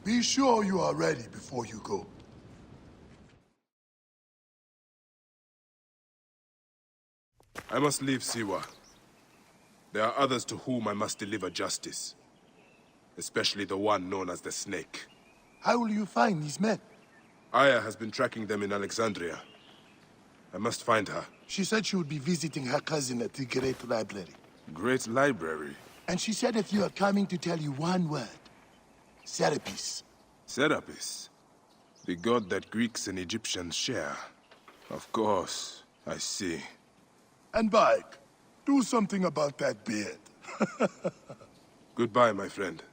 Be sure you are ready before you go. I must leave Siwa. There are others to whom I must deliver justice. Especially the one known as the Snake. How will you find these men? Aya has been tracking them in Alexandria. I must find her. She said she would be visiting her cousin at the Great Library. Great Library? And she said if you are coming to tell you one word. Serapis. Serapis? The god that Greeks and Egyptians share. Of course, I see. And Bayek, do something about that beard. Goodbye, my friend.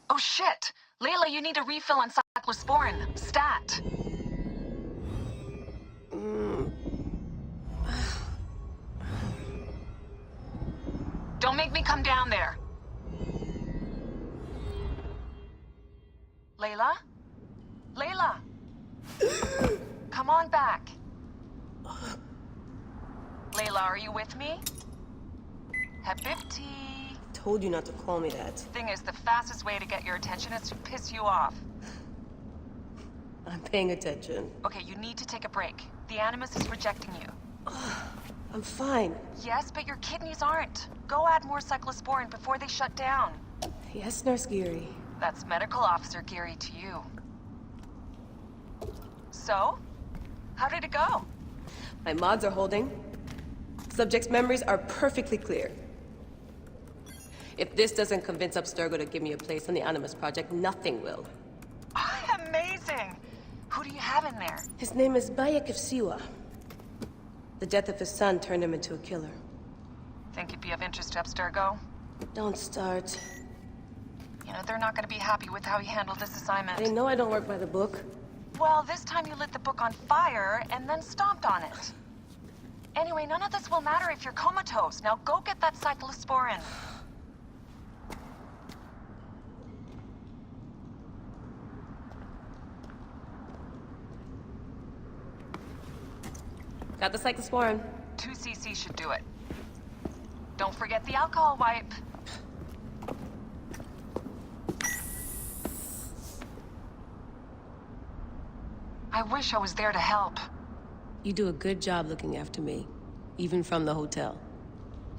Oh shit! Layla, you need a refill on cyclosporin. Stat! Don't make me come down there. Layla? Layla! Come on back. Layla, are you with me? Habibti. Told you not to call me that. Thing is, the fastest way to get your attention is to piss you off. I'm paying attention. Okay, you need to take a break. The Animus is rejecting you. I'm fine. Yes, but your kidneys aren't. Go add more cyclosporin before they shut down. Yes, Nurse Geary. That's Medical Officer Geary to you. So? How did it go? My mods are holding. Subject's memories are perfectly clear. If this doesn't convince Abstergo to give me a place on the Animus Project, nothing will. Amazing! Who do you have in there? His name is Bayek of Siwa. The death of his son turned him into a killer. Think it'd be of interest to Abstergo? Don't start. You know, they're not gonna be happy with how he handled this assignment. They know I don't work by the book. Well, this time you lit the book on fire and then stomped on it. Anyway, none of this will matter if you're comatose. Now go get that cyclosporin. Got the cyclosporin. 2 cc should do it. Don't forget the alcohol wipe. I wish I was there to help. You do a good job looking after me, even from the hotel.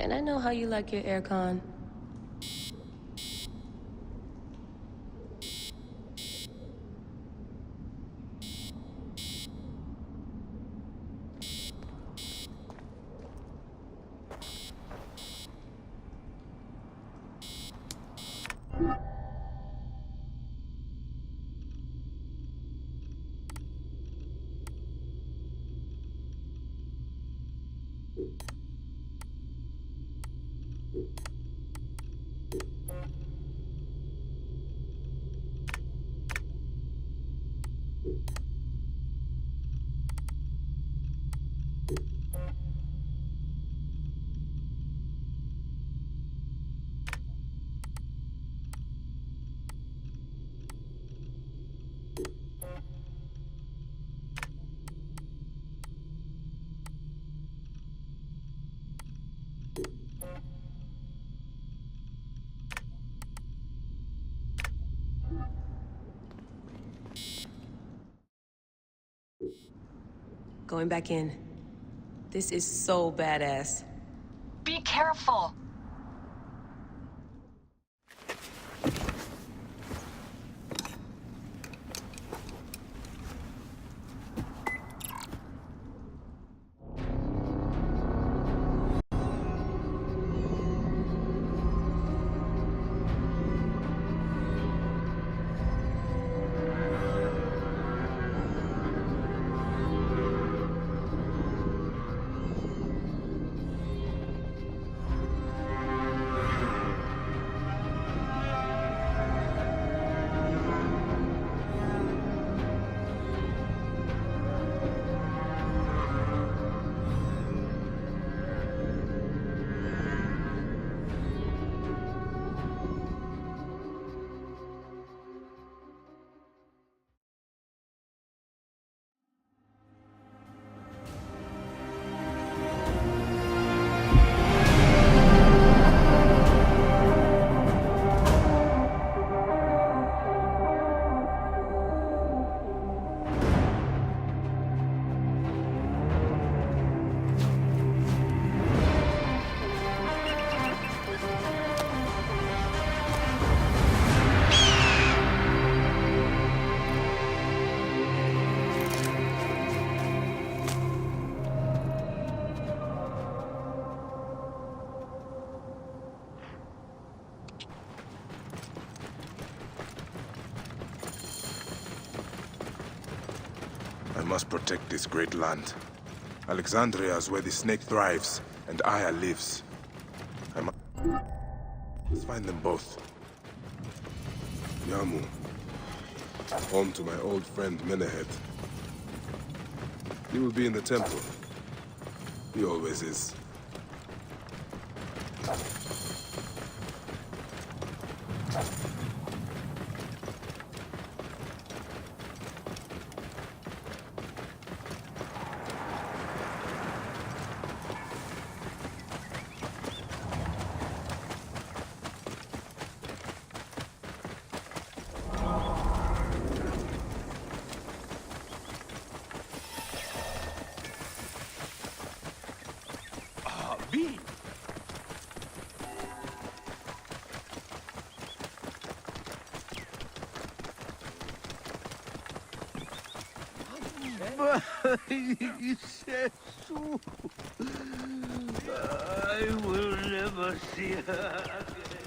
And I know how you like your aircon. Going back in. This is so badass. Be careful. must protect this great land. Alexandria is where the snake thrives, and Aya lives. I must find them both. Yamu. Home to my old friend Menehet. He will be in the temple. He always is. I will never see her again.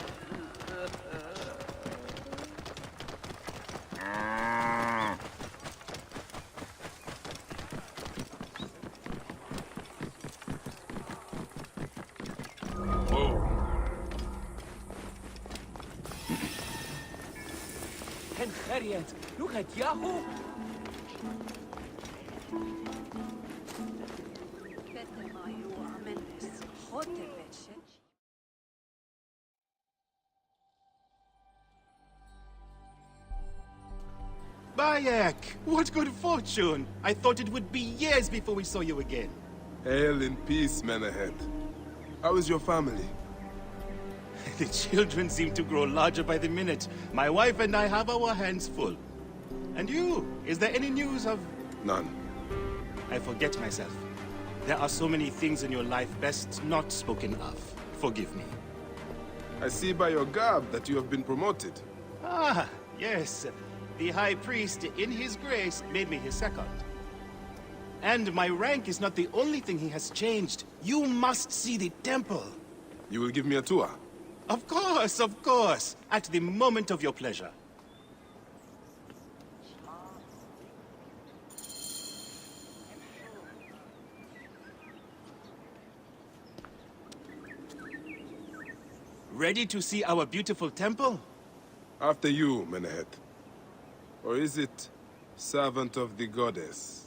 Ken Khariat, look at Yahoo! Bayek! What good fortune! I thought it would be years before we saw you again. Hail in peace, Menehet. How is your family? The children seem to grow larger by the minute. My wife and I have our hands full. And you? Is there any news of... None. I forget myself. There are so many things in your life best not spoken of. Forgive me. I see by your garb that you have been promoted. Ah, yes. The High Priest, in his grace, made me his second. And my rank is not the only thing he has changed. You must see the temple. You will give me a tour? Of course, of course. At the moment of your pleasure. Ready to see our beautiful temple? After you, Menehet. Or is it servant of the goddess?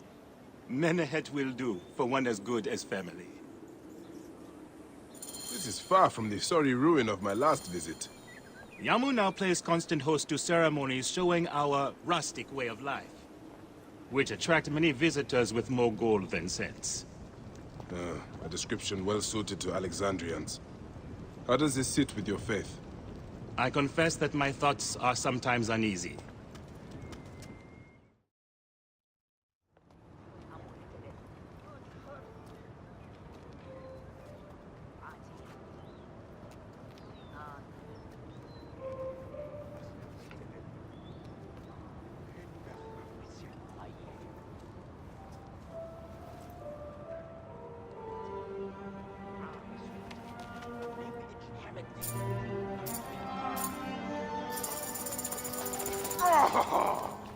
Menehet will do, for one as good as family. This is far from the sorry ruin of my last visit. Yamu now plays constant host to ceremonies showing our rustic way of life, which attract many visitors with more gold than sense. A description well suited to Alexandrians. How does this sit with your faith? I confess that my thoughts are sometimes uneasy.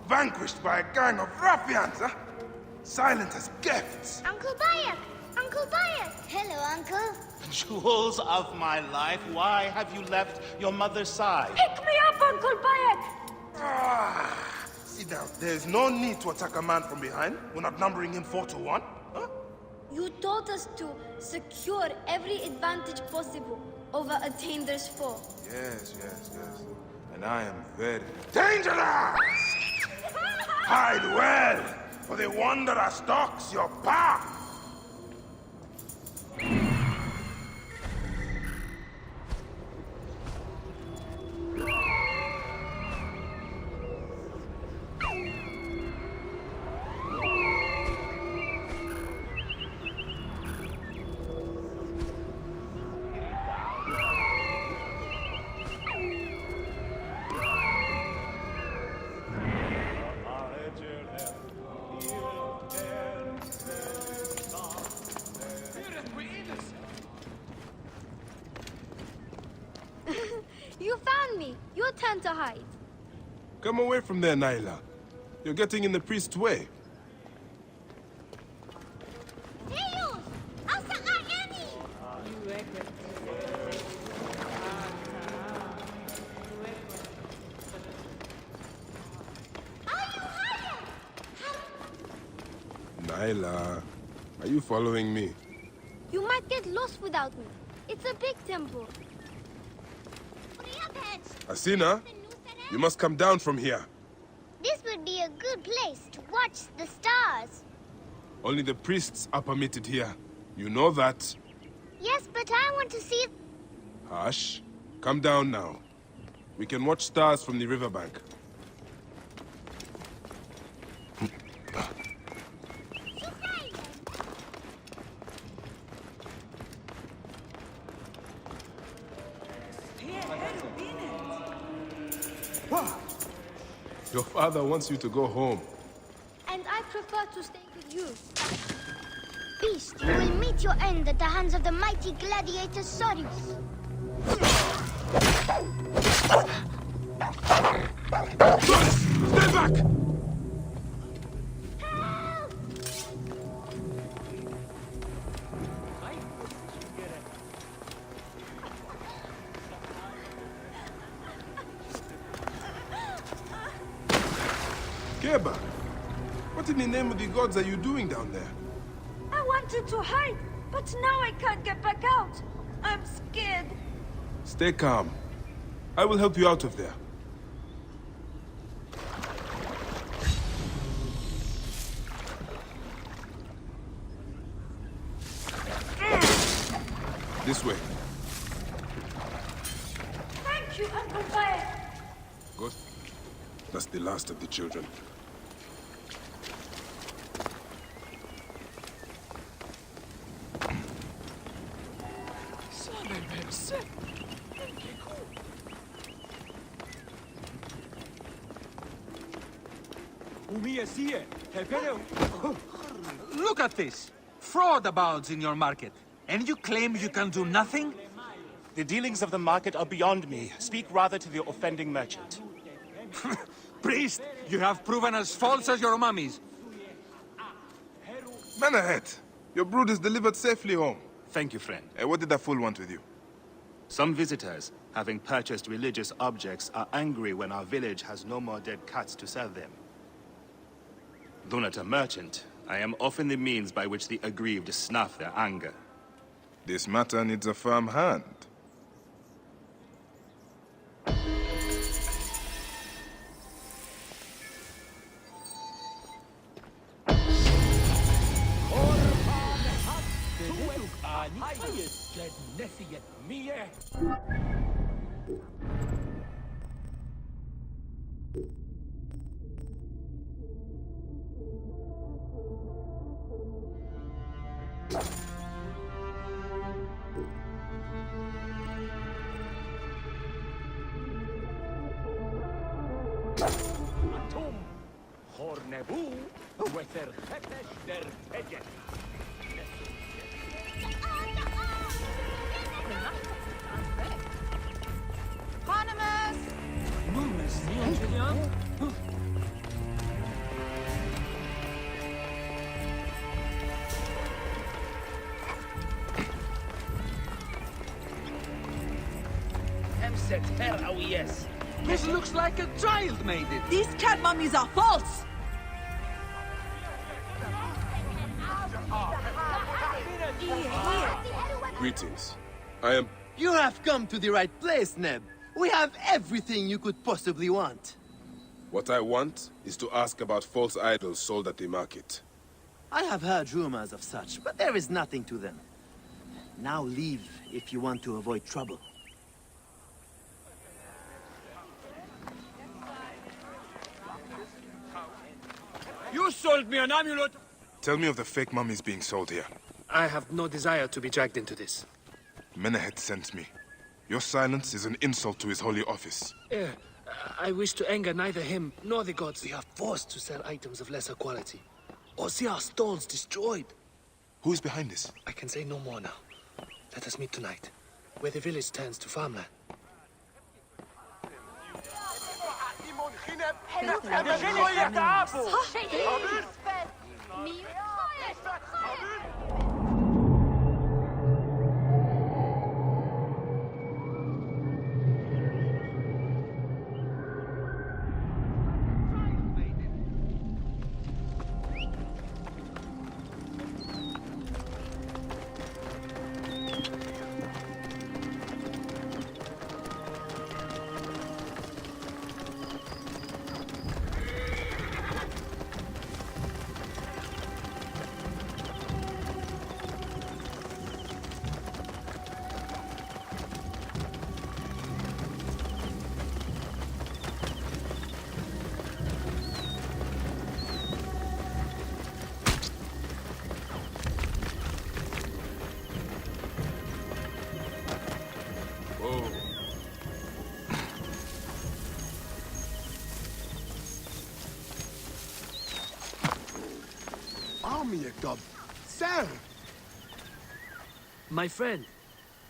Vanquished by a gang of ruffians, huh? Silent as gifts. Uncle Bayek! Uncle Bayek! Hello, Uncle. Jewels of my life, why have you left your mother's side? Pick me up, Uncle Bayek! Sit down. There's no need to attack a man from behind. We're not numbering him 4-1. Huh? You taught us to secure every advantage possible over a Tainder's foe. Yes. And I am very dangerous! Hide well, for the wanderer stalks your path! You found me. Your turn to hide. Come away from there, Naila. You're getting in the priest's way. Ayla, are you following me? You might get lost without me. It's a big temple. Asina, you must come down from here. This would be a good place to watch the stars. Only the priests are permitted here. You know that. Yes, but I want to see... Hush. Come down now. We can watch stars from the riverbank. Your father wants you to go home. And I prefer to stay with you. Beast, you will meet your end at the hands of the mighty gladiator Sorius. Stay back! Keba, what in the name of the gods are you doing down there? I wanted to hide, but now I can't get back out. I'm scared. Stay calm. I will help you out of there. This way. Thank you, Uncle Bayek. Good. That's the last of the children. Look at this. Fraud abounds in your market. And you claim you can do nothing? The dealings of the market are beyond me. Speak rather to the offending merchant. Priest, you have proven as false as your mummies. Man ahead. Your brood is delivered safely home. Thank you, friend. What did that fool want with you? Some visitors, having purchased religious objects, are angry when our village has no more dead cats to sell them. Though not a merchant, I am often the means by which the aggrieved snuff their anger. This matter needs a firm hand. This looks like a child made it. These cat mummies are false. Greetings. I am... You have come to the right place, Neb. We have everything you could possibly want. What I want is to ask about false idols sold at the market. I have heard rumors of such, but there is nothing to them. Now leave if you want to avoid trouble. You sold me an amulet! Tell me of the fake mummies being sold here. I have no desire to be dragged into this. Menehet sent me. Your silence is an insult to his holy office. I wish to anger neither him nor the gods. We are forced to sell items of lesser quality, or see our stalls destroyed. Who is behind this? I can say no more now. Let us meet tonight, where the village turns to farmland. Whoa. Army God. Sir! My friend,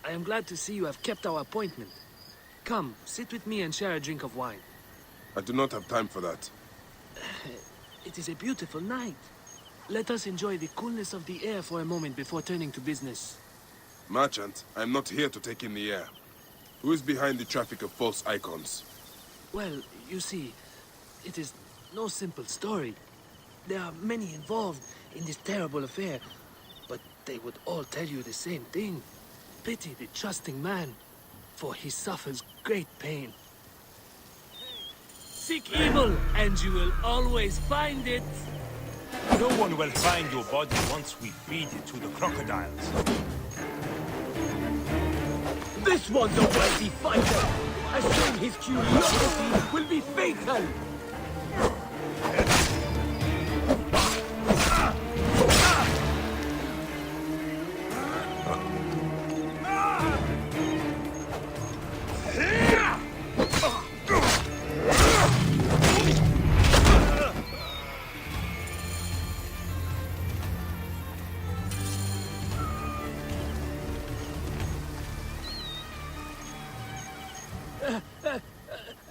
I am glad to see you have kept our appointment. Come, sit with me and share a drink of wine. I do not have time for that. It is a beautiful night. Let us enjoy the coolness of the air for a moment before turning to business. Merchant, I am not here to take in the air. Who is behind the traffic of false icons? Well, you see, it is no simple story. There are many involved in this terrible affair, but they would all tell you the same thing. Pity the trusting man, for he suffers great pain. Seek evil, and you will always find it. No one will find your body once we feed it to the crocodiles. This one's a worthy fighter! Assume his curiosity will be fatal!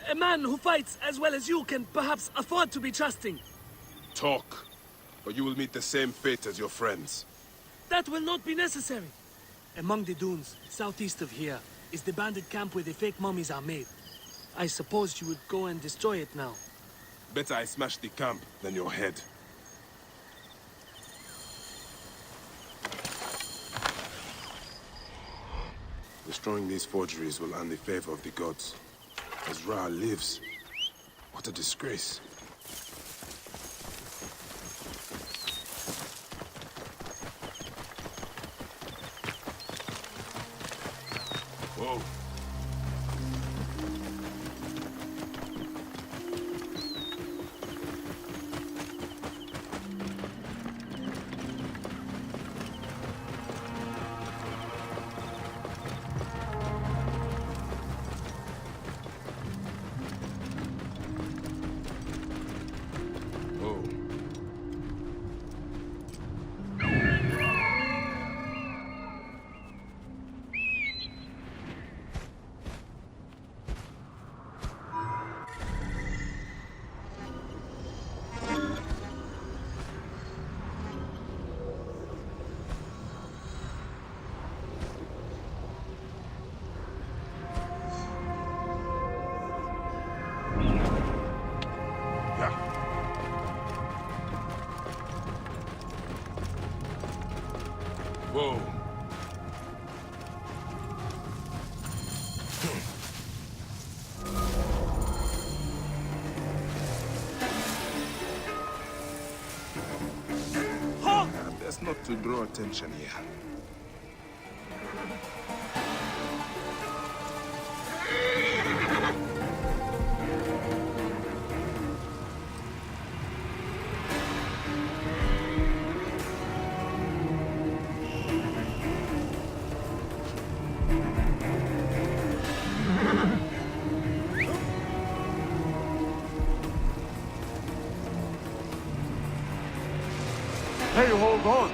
A man who fights as well as you can perhaps afford to be trusting. Talk, or you will meet the same fate as your friends. That will not be necessary. Among the dunes, southeast of here, is the bandit camp where the fake mummies are made. I suppose you would go and destroy it now. Better I smash the camp than your head. Destroying these forgeries will earn the favor of the gods. As Ra lives, what a disgrace. Whoa. Whoa. Best not to draw attention here. Hey, hold on!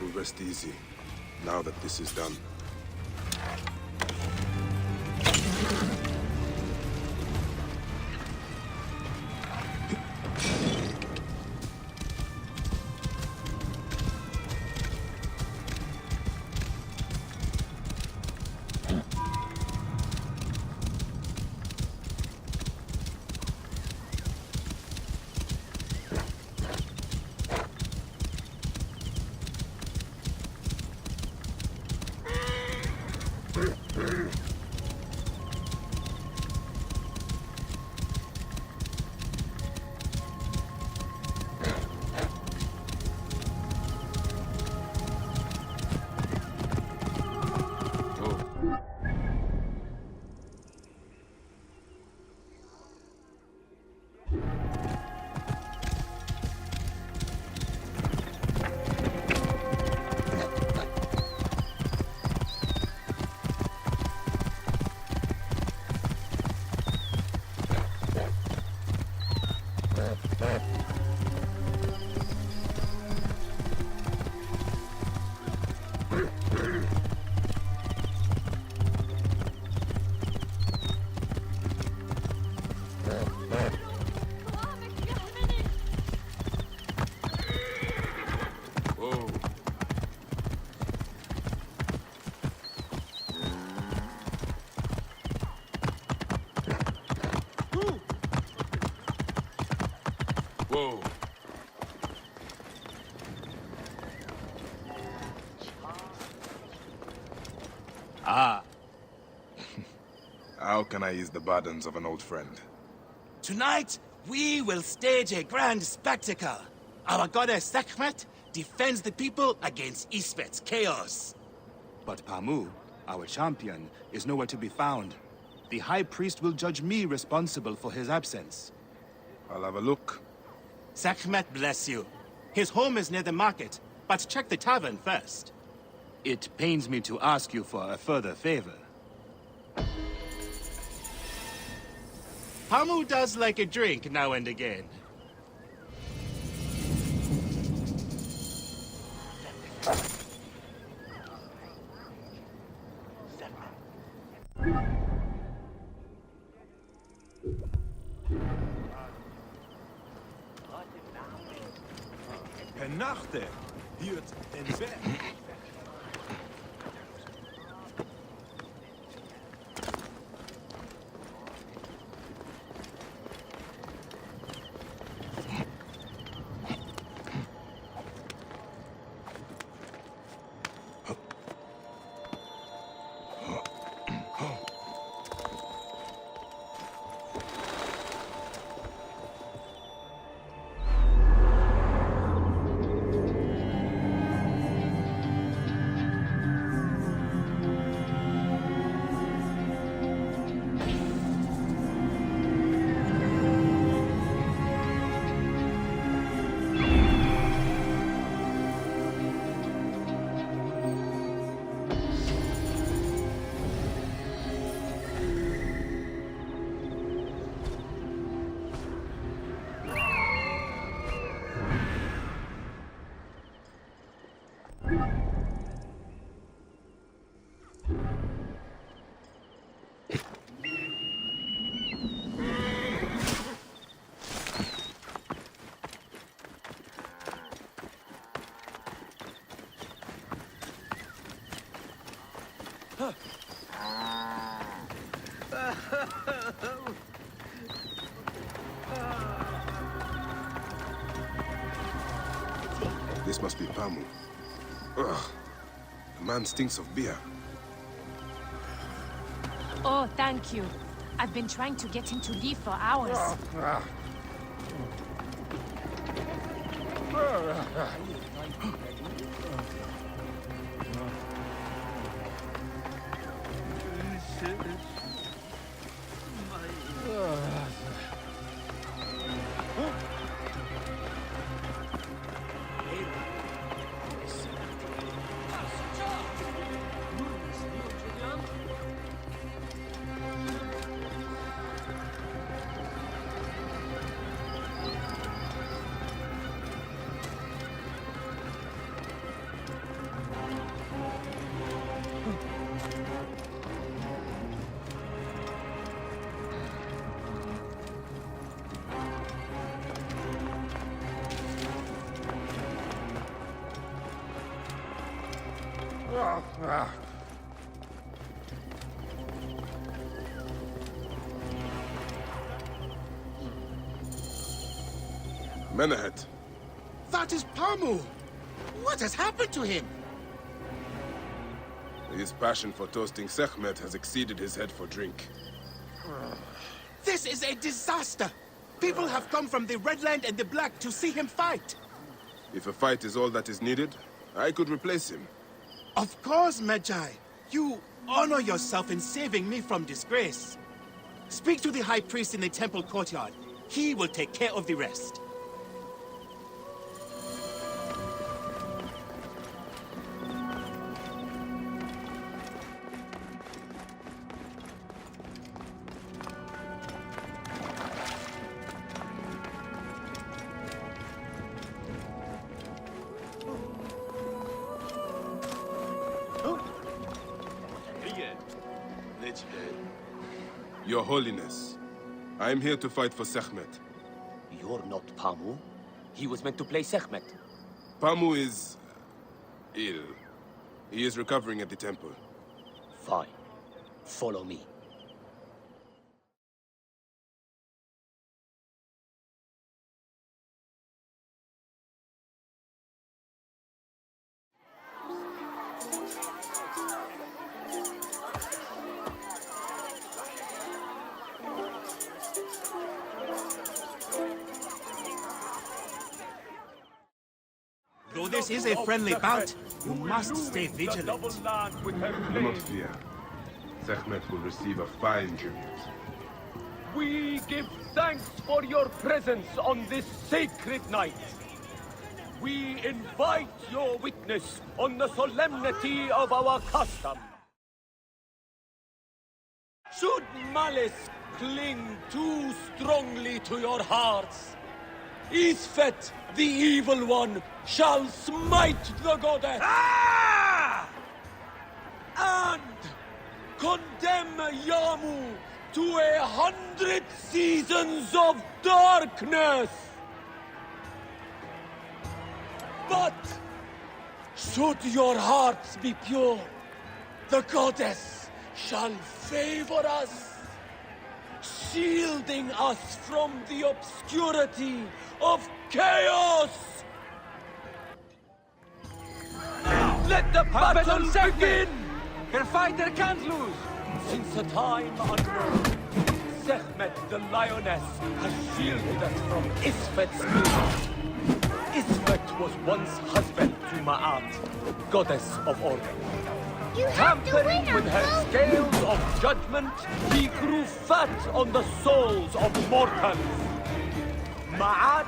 We'll rest easy, now that this is done. Whoa. Ah. How can I ease the burdens of an old friend? Tonight, we will stage a grand spectacle. Our goddess Sekhmet defends the people against Ispet's chaos. But Pamu, our champion, is nowhere to be found. The High Priest will judge me responsible for his absence. I'll have a look. Sekhmet bless you. His home is near the market, but check the tavern first. It pains me to ask you for a further favor. Pamu does like a drink now and again. Pennachte, huurt en weg. This must be Pamu. Ugh. The man stinks of beer. Oh, thank you. I've been trying to get him to leave for hours. Men ahead. That is Pamu! What has happened to him? His passion for toasting Sekhmet has exceeded his head for drink. This is a disaster! People have come from the Red Land and the Black to see him fight! If a fight is all that is needed, I could replace him. Of course, Medjay. You honor yourself in saving me from disgrace. Speak to the High Priest in the temple courtyard. He will take care of the rest. Your Holiness, I am here to fight for Sekhmet. You're not Pamu. He was meant to play Sekhmet. Pamu is... ill. He is recovering at the temple. Fine. Follow me. Though this is a friendly bout, you must stay vigilant. Do not fear. Sekhmet will receive a fine tribute. We give thanks for your presence on this sacred night. We invite your witness on the solemnity of our custom. Should malice cling too strongly to your hearts, Isfet, the evil one, shall smite the goddess! And condemn Yamu to 100 seasons of darkness! But should your hearts be pure, the goddess shall favor us, shielding us from the obscurity of chaos! Let the battle begin! Her fighter can't lose! Since a time unknown, Sekhmet the Lioness has shielded us from Isfet's music. Isfet was once husband to Ma'at, goddess of order. You have to win, Tampering with her scales of judgment, he grew fat on the souls of mortals. Ma'at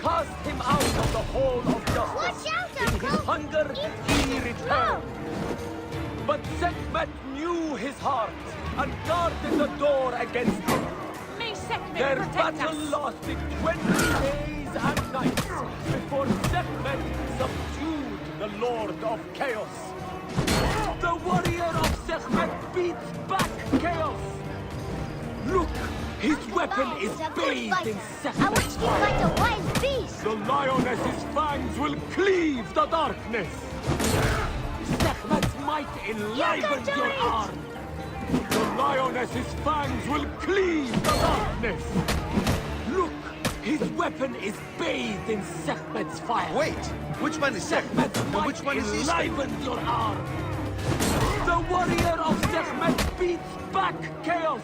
cast him out of the hall of justice. Watch out, In his Uncle! hunger, he returned. But Sekhmet knew his heart and guarded the door against him. May Sekhmet Their protect battle us. lasted 20 days and nights before Sekhmet subdued the Lord of Chaos. The warrior of Sekhmet beats back chaos. Look, his weapon is bathed in I Sekhmet. watched you fight a wild beast! The lioness's fangs will cleave the darkness. Sekhmet's might enliven your arm. The lioness's fangs will cleave the darkness. Look, his weapon is bathed in Sekhmet's fire. Wait, which one is Sekhmet? And which one is Isfet? Enliven your arm. The warrior of Sekhmet beats back chaos.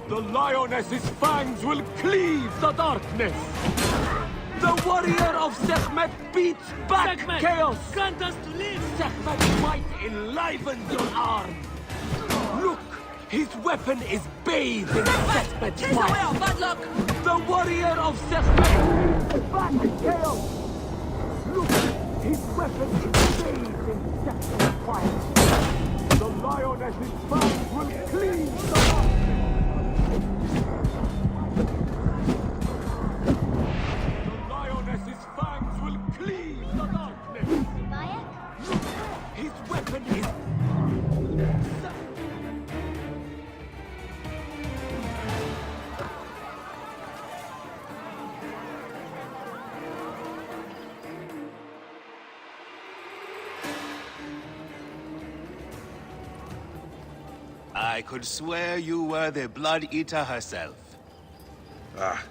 The lioness's fangs will cleave the darkness. The warrior of Sekhmet beats back Sekhmet, chaos. grant us to live! Sekhmet might enliven your arm. Look, his weapon is bathed in Sekhmet's Chase away fire. our bad luck! The warrior of Sekhmet beats back chaos. Look, his weapon is bathed in Sekhmet's fire. The lioness's fangs will cleave the darkness. The lioness's fangs will cleave the darkness. Bayek? His weapon is... I could swear you were the Blood Eater herself. Ah.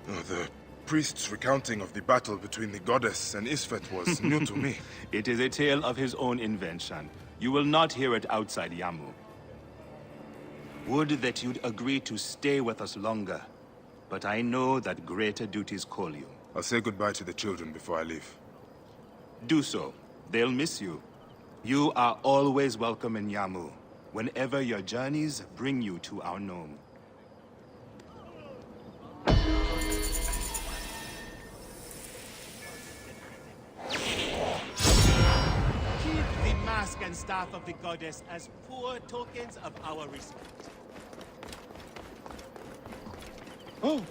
Oh, the priest's recounting of the battle between the goddess and Isfet was new to me. It is a tale of his own invention. You will not hear it outside Yamu. Would that you'd agree to stay with us longer. But I know that greater duties call you. I'll say goodbye to the children before I leave. Do so. They'll miss you. You are always welcome in Yamu, whenever your journeys bring you to our gnome. Keep the mask and staff of the goddess as poor tokens of our respect. Oh!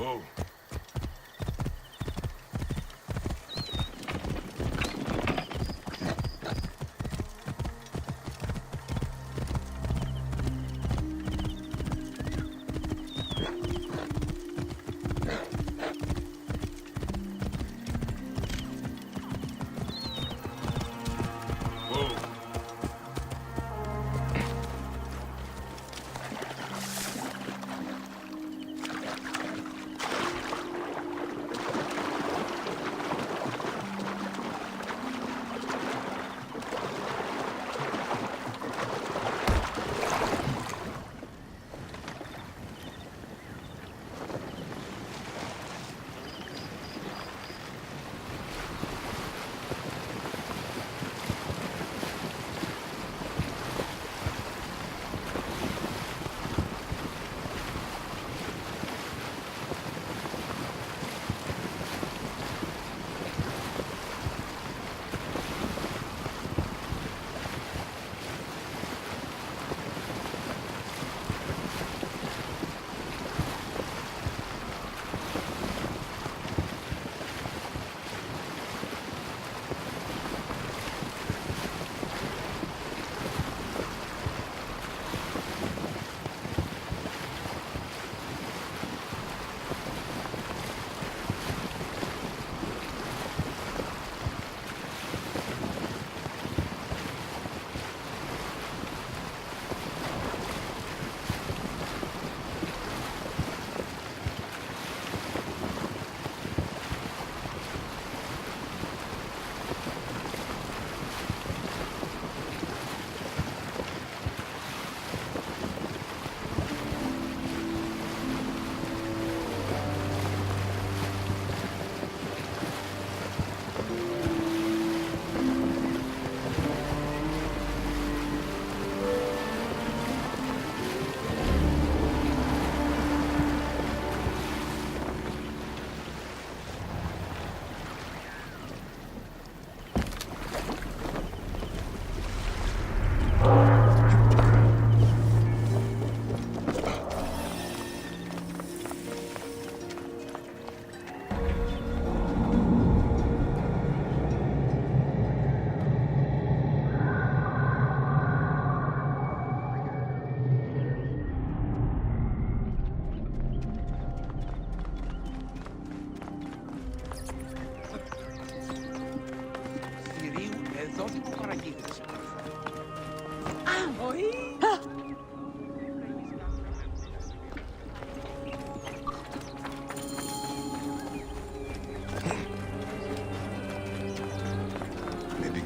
Whoa.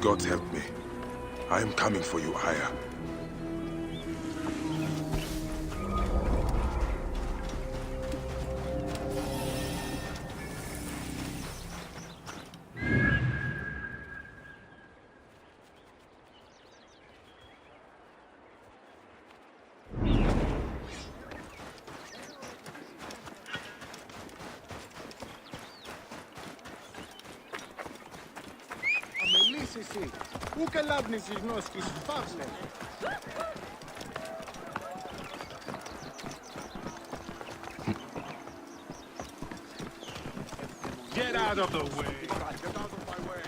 gods help me. I am coming for you, Aya. Get out of the way! Get out of my way!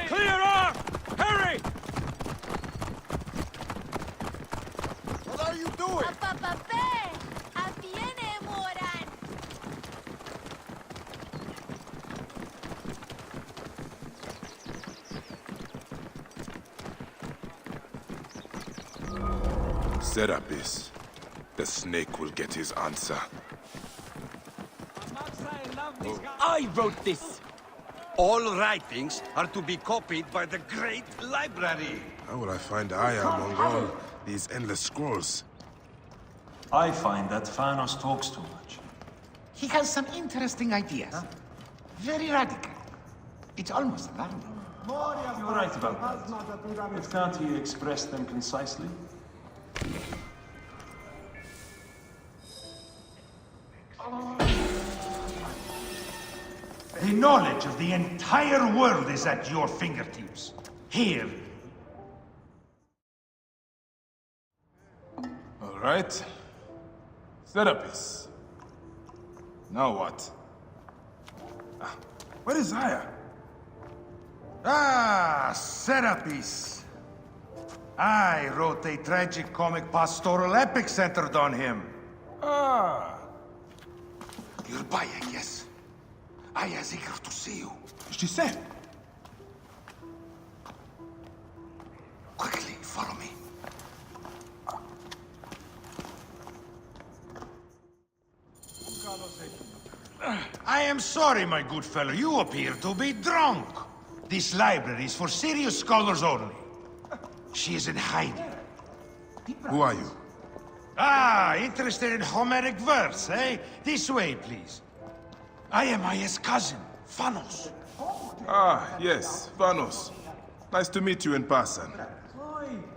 Clear off! Hurry! What are you doing? Serapis. The snake will get his answer. I wrote this. All writings are to be copied by the Great Library. How will I find Aya among all these endless scrolls? I find that Thanos talks too much. He has some interesting ideas. Very radical. It's almost alarming. You're right about that. But can't he express them concisely? The knowledge of the entire world is at your fingertips. Here. All right. Serapis. Now what? Where is Aya? Ah, Serapis. I wrote a tragic comic pastoral epic centered on him. Ah. You're Bayek, yes? Aya is eager to see you. She said. Quickly, follow me. I am sorry, my good fellow. You appear to be drunk. This library is for serious scholars only. She is in hiding. Who are you? Ah, interested in Homeric verse, eh? This way, please. I am Aya's cousin, Thanos. Ah, yes, Vanos. Nice to meet you in person.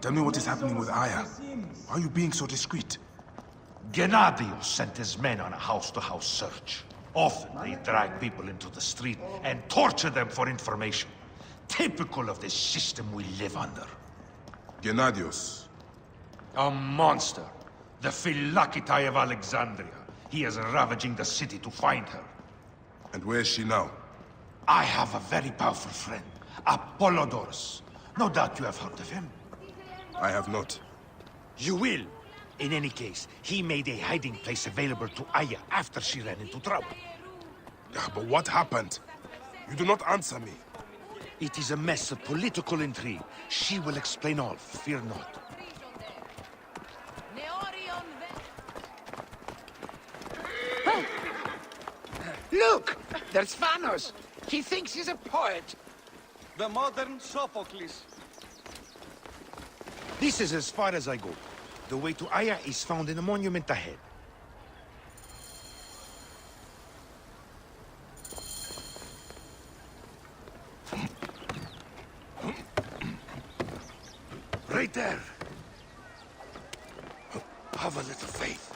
Tell me what is happening with Aya. Why are you being so discreet? Gennadios sent his men on a house-to-house search. Often they drag people into the street and torture them for information. Typical of the system we live under. Gennadios. A monster. The Philokitai of Alexandria. He is ravaging the city to find her. And where is she now? I have a very powerful friend, Apollodorus. No doubt you have heard of him. I have not. You will. In any case, he made a hiding place available to Aya after she ran into trouble. But what happened? You do not answer me. It is a mess of political intrigue. She will explain all, fear not. Look! There's Thanos! He thinks he's a poet! The modern Sophocles. This is as far as I go. The way to Aya is found in a monument ahead. Right there. Have a little faith.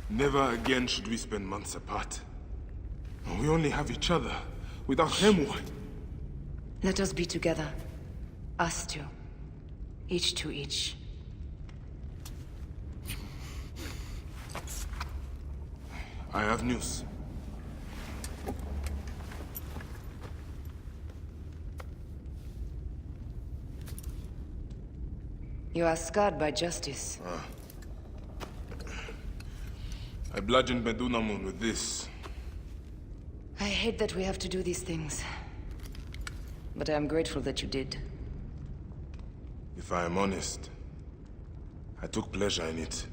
Never again should we spend months apart. We only have each other. Without him, what? Let us be together. Us two. Each to each. I have news. You are scarred by justice. I bludgeoned Medunamun with this. I hate that we have to do these things. But I am grateful that you did. If I am honest, I took pleasure in it.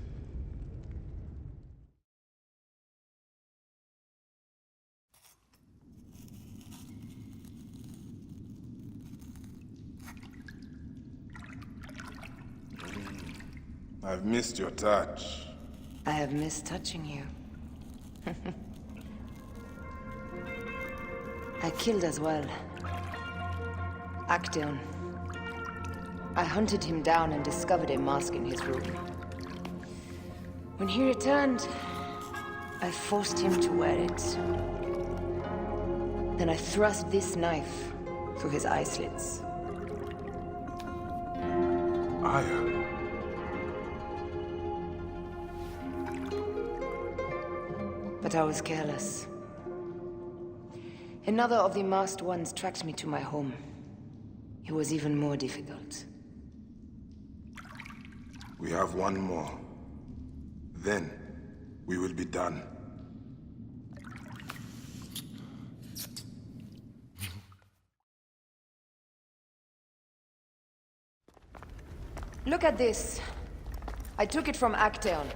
I've missed your touch. I have missed touching you. I killed as well. Actaeon. I hunted him down and discovered a mask in his room. When he returned, I forced him to wear it. Then I thrust this knife through his eye slits. Aya. But I was careless. Another of the masked ones tracked me to my home. It was even more difficult. We have one more. Then, we will be done. Look at this. I took it from Actaeon.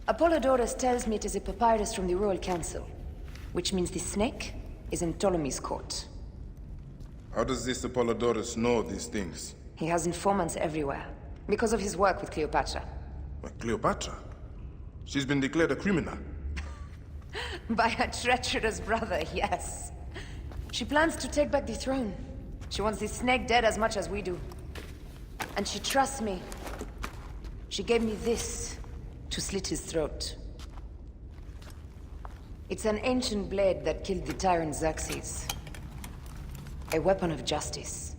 Apollodorus tells me it is a papyrus from the Royal Council, which means the snake is in Ptolemy's court. How does this Apollodorus know these things? He has informants everywhere, because of his work with Cleopatra. But Cleopatra? She's been declared a criminal. By her treacherous brother, yes. She plans to take back the throne. She wants the snake dead as much as we do. And she trusts me. She gave me this to slit his throat. It's an ancient blade that killed the tyrant Xerxes. A weapon of justice.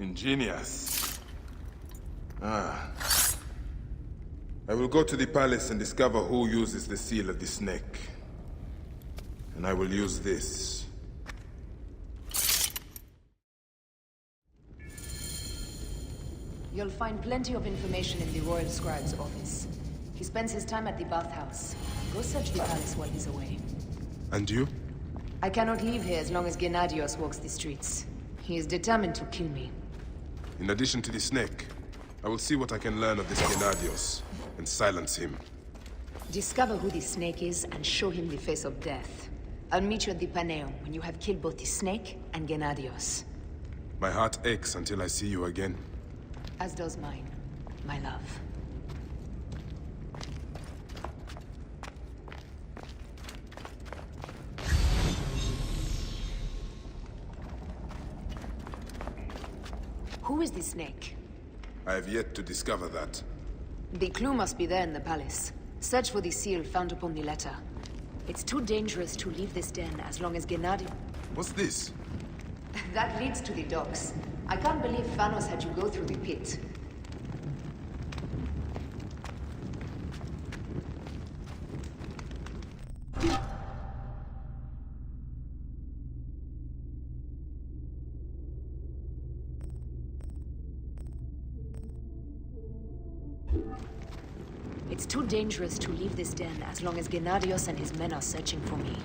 Ingenious. I will go to the palace and discover who uses the seal of the snake. And I will use this. You'll find plenty of information in the Royal Scribe's office. He spends his time at the bathhouse. Go search the palace while he's away. And you? I cannot leave here as long as Gennadios walks the streets. He is determined to kill me. In addition to the snake, I will see what I can learn of this Gennadios and silence him. Discover who the snake is and show him the face of death. I'll meet you at the Paneum when you have killed both the snake and Gennadios. My heart aches until I see you again. As does mine, my love. Who is the snake? I have yet to discover that. The clue must be there in the palace. Search for the seal found upon the letter. It's too dangerous to leave this den as long as Gennady... What's this? That leads to the docks. I can't believe Thanos had you go through the pit. It's too dangerous to leave this den as long as Gennadios and his men are searching for me.